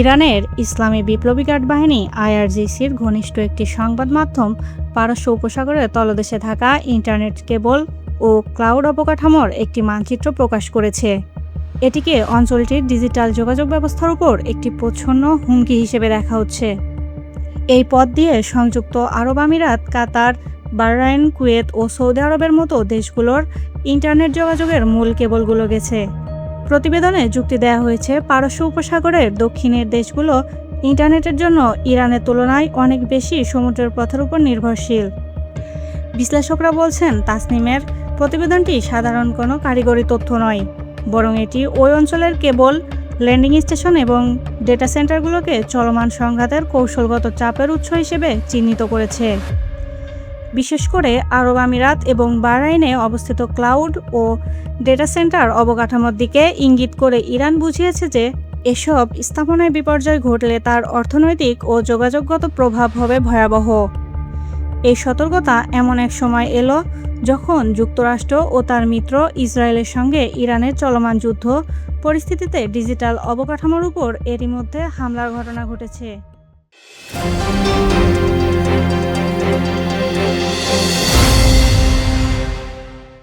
ইরানের ইসলামী বিপ্লবী গার্ড বাহিনী আইআরজিসির ঘনিষ্ঠ একটি সংবাদ মাধ্যম পারস্য উপসাগরের তলদেশে থাকা ইন্টারনেট কেবল ও ক্লাউড অবকাঠামোর একটি মানচিত্র প্রকাশ করেছে। এটিকে অঞ্চলটির ডিজিটাল যোগাযোগ ব্যবস্থার উপর একটি প্রচ্ছন্ন হুমকি হিসেবে দেখা হচ্ছে। এই পথ দিয়ে সংযুক্ত আরব আমিরাত, কাতার, বাহরাইন, কুয়েত ও সৌদি আরবের মতো দেশগুলোর ইন্টারনেট যোগাযোগের মূল কেবলগুলো গেছে। প্রতিবেদনে যুক্তি দেওয়া হয়েছে, পারস্য উপসাগরের দক্ষিণের দেশগুলো ইন্টারনেটের জন্য ইরানের তুলনায় অনেক বেশি সমুদ্রের পথের উপর নির্ভরশীল। বিশ্লেষকরা বলছেন, তাসনিমের প্রতিবেদনটি সাধারণ কোনো কারিগরি তথ্য নয়, বরং এটি ওই অঞ্চলের কেবল, ল্যান্ডিং স্টেশন এবং ডেটা সেন্টারগুলোকে চলমান সংঘাতের কৌশলগত চাপের উৎস হিসেবে চিহ্নিত করেছে। বিশেষ করে আরব আমিরাত এবং বাহরাইনে অবস্থিত ক্লাউড ও ডেটা সেন্টার অবকাঠামোর দিকে ইঙ্গিত করে ইরান বুঝিয়েছে যে এসব স্থাপনায় বিপর্যয় ঘটলে তার অর্থনৈতিক ও যোগাযোগগত প্রভাব হবে ভয়াবহ। এই সতর্কতা এমন এক সময় এলো যখন যুক্তরাষ্ট্র ও তার মিত্র ইসরায়েলের সঙ্গে ইরানের চলমান যুদ্ধ পরিস্থিতিতে ডিজিটাল অবকাঠামোর উপর এরই মধ্যে হামলার ঘটনা ঘটেছে।